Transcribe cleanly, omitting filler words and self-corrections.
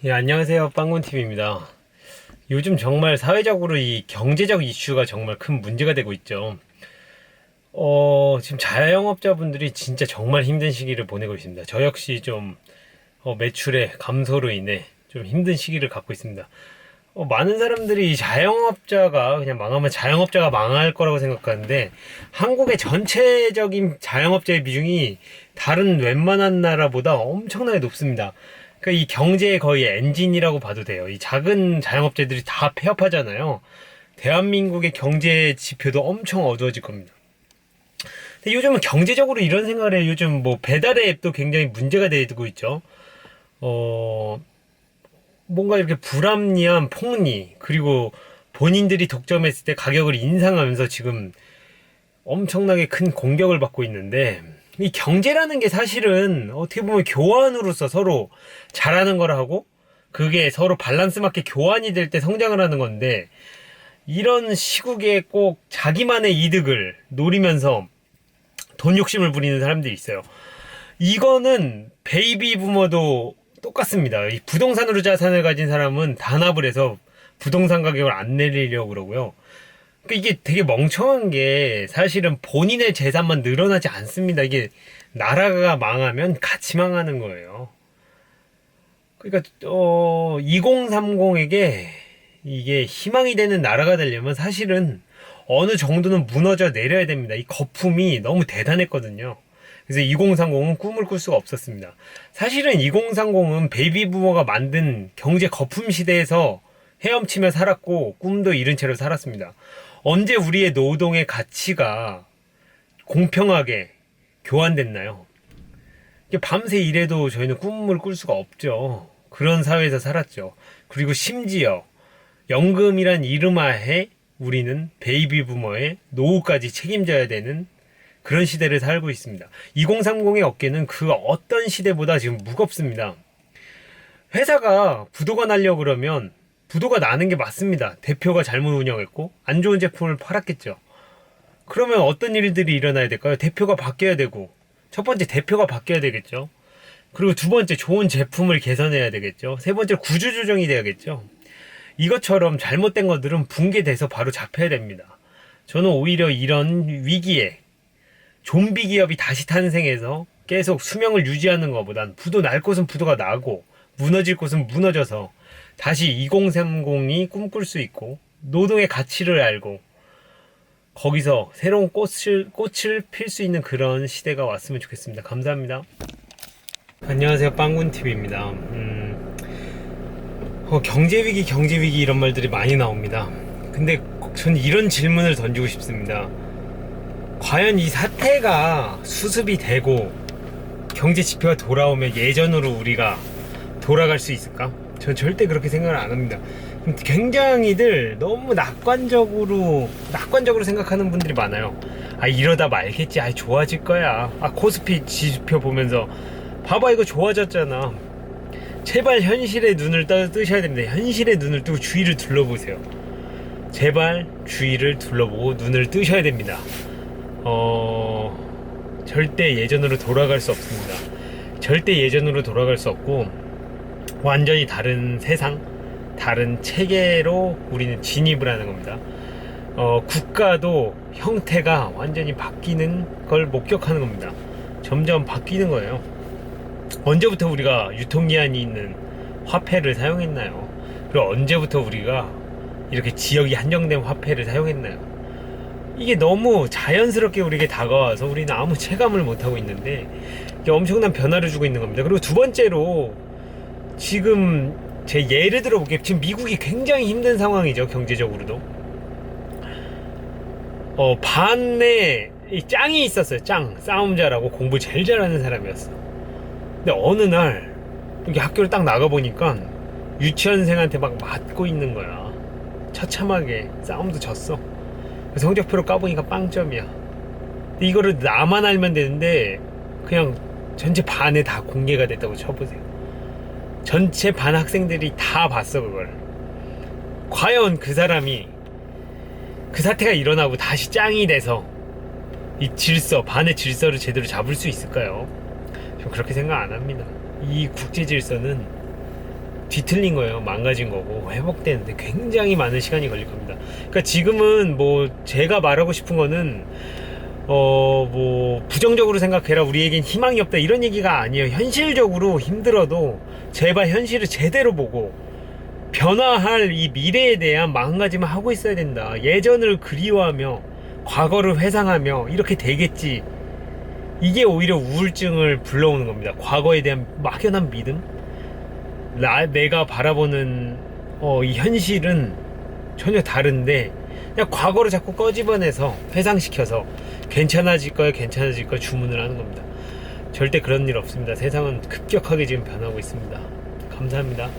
예, 안녕하세요. 빵군TV입니다. 요즘 정말 사회적으로 이 경제적 이슈가 정말 큰 문제가 되고 있죠. 지금 자영업자분들이 진짜 정말 힘든 시기를 보내고 있습니다. 저 역시 좀 매출의 감소로 인해 좀 힘든 시기를 갖고 있습니다. 많은 사람들이 자영업자가 그냥 망하면 자영업자가 망할 거라고 생각하는데, 한국의 전체적인 자영업자의 비중이 다른 웬만한 나라보다 엄청나게 높습니다. 그러니까 이 경제의 거의 엔진이라고 봐도 돼요. 이 작은 자영업자들이 다 폐업하잖아요. 대한민국의 경제 지표도 엄청 어두워질 겁니다. 근데 요즘은 경제적으로 이런 생각을 해요. 요즘 뭐 배달의 앱도 굉장히 문제가 되고 있죠. 뭔가 이렇게 불합리한 폭리, 그리고 본인들이 독점했을 때 가격을 인상하면서 지금 엄청나게 큰 공격을 받고 있는데, 이 경제라는 게 사실은 어떻게 보면 교환으로서 서로 잘하는 걸 하고, 그게 서로 밸런스 맞게 교환이 될 때 성장을 하는 건데, 이런 시국에 꼭 자기만의 이득을 노리면서 돈 욕심을 부리는 사람들이 있어요. 이거는 베이비 부머도 똑같습니다. 이 부동산으로 자산을 가진 사람은 단합을 해서 부동산 가격을 안 내리려고 그러고요. 그러니까 이게 되게 멍청한 게, 사실은 본인의 재산만 늘어나지 않습니다. 이게 나라가 망하면 같이 망하는 거예요. 그러니까 2030에게 이게 희망이 되는 나라가 되려면 사실은 어느 정도는 무너져 내려야 됩니다. 이 거품이 너무 대단했거든요. 그래서 2030은 꿈을 꿀 수가 없었습니다. 사실은 2030은 베이비 부머가 만든 경제 거품 시대에서 헤엄치며 살았고, 꿈도 잃은 채로 살았습니다. 언제 우리의 노동의 가치가 공평하게 교환됐나요? 밤새 일해도 저희는 꿈을 꿀 수가 없죠. 그런 사회에서 살았죠. 그리고 심지어 연금이란 이름하에 우리는 베이비 부머의 노후까지 책임져야 되는 그런 시대를 살고 있습니다. 2030의 어깨는 그 어떤 시대보다 지금 무겁습니다. 회사가 부도가 나려고 그러면 부도가 나는 게 맞습니다. 대표가 잘못 운영했고 안 좋은 제품을 팔았겠죠. 그러면 어떤 일들이 일어나야 될까요? 대표가 바뀌어야 되고, 첫 번째 대표가 바뀌어야 되겠죠. 그리고 두 번째 좋은 제품을 개선해야 되겠죠. 세 번째 구조조정이 돼야겠죠. 이것처럼 잘못된 것들은 붕괴돼서 바로 잡혀야 됩니다. 저는 오히려 이런 위기에 좀비 기업이 다시 탄생해서 계속 수명을 유지하는 것보단 부도 날 곳은 부도가 나고 무너질 곳은 무너져서 다시 2030이 꿈꿀 수 있고, 노동의 가치를 알고 거기서 새로운 꽃을 필 수 있는 그런 시대가 왔으면 좋겠습니다. 감사합니다. 안녕하세요. 빵군TV입니다. 경제위기 이런 말들이 많이 나옵니다. 근데 전 이런 질문을 던지고 싶습니다. 과연 이 사태가 수습이 되고 경제 지표가 돌아오면 예전으로 우리가 돌아갈 수 있을까? 전 절대 그렇게 생각을 안 합니다. 굉장히들 너무 낙관적으로 생각하는 분들이 많아요. 이러다 말겠지. 좋아질 거야. 코스피 지표 보면서 봐봐, 이거 좋아졌잖아. 제발 현실의 눈을 뜨셔야 됩니다. 현실의 눈을 뜨고 주위를 둘러보세요. 제발 주위를 둘러보고 눈을 뜨셔야 됩니다. 절대 예전으로 돌아갈 수 없습니다. 절대 예전으로 돌아갈 수 없고, 완전히 다른 세상, 다른 체계로 우리는 진입을 하는 겁니다. 국가도 형태가 완전히 바뀌는 걸 목격하는 겁니다. 점점 바뀌는 거예요. 언제부터 우리가 유통기한이 있는 화폐를 사용했나요? 그리고 언제부터 우리가 이렇게 지역이 한정된 화폐를 사용했나요? 이게 너무 자연스럽게 우리에게 다가와서 우리는 아무 체감을 못하고 있는데, 이게 엄청난 변화를 주고 있는 겁니다. 그리고 두 번째로, 지금 제 예를 들어볼게요. 지금 미국이 굉장히 힘든 상황이죠. 경제적으로도. 반에 짱이 있었어요. 싸움 잘하고 공부 제일 잘하는 사람이었어. 근데 어느 날 이렇게 학교를 딱 나가보니까 유치원생한테 막 맞고 있는 거야. 처참하게 싸움도 졌어. 성적표로 까보니까 빵점이야. 근데 이거를 나만 알면 되는데 그냥 전체 반에 다 공개가 됐다고 쳐보세요. 전체 반 학생들이 다 봤어, 그걸. 과연 그 사람이 그 사태가 일어나고 다시 짱이 돼서 이 반의 질서를 제대로 잡을 수 있을까요? 전 그렇게 생각 안 합니다. 이 국제 질서는 뒤틀린 거예요. 망가진 거고 회복되는데 굉장히 많은 시간이 걸릴 겁니다. 그러니까 지금은 뭐 제가 말하고 싶은 거는 뭐 부정적으로 생각해라, 우리에겐 희망이 없다, 이런 얘기가 아니에요. 현실적으로 힘들어도 제발 현실을 제대로 보고 변화할 이 미래에 대한 마음가짐을 하고 있어야 된다. 예전을 그리워하며 과거를 회상하며 이렇게 되겠지, 이게 오히려 우울증을 불러오는 겁니다. 과거에 대한 막연한 믿음, 내가 바라보는 이 현실은 전혀 다른데 그냥 과거를 자꾸 꺼집어내서 회상시켜서 괜찮아질 거야 주문을 하는 겁니다. 절대 그런 일 없습니다. 세상은 급격하게 지금 변하고 있습니다. 감사합니다.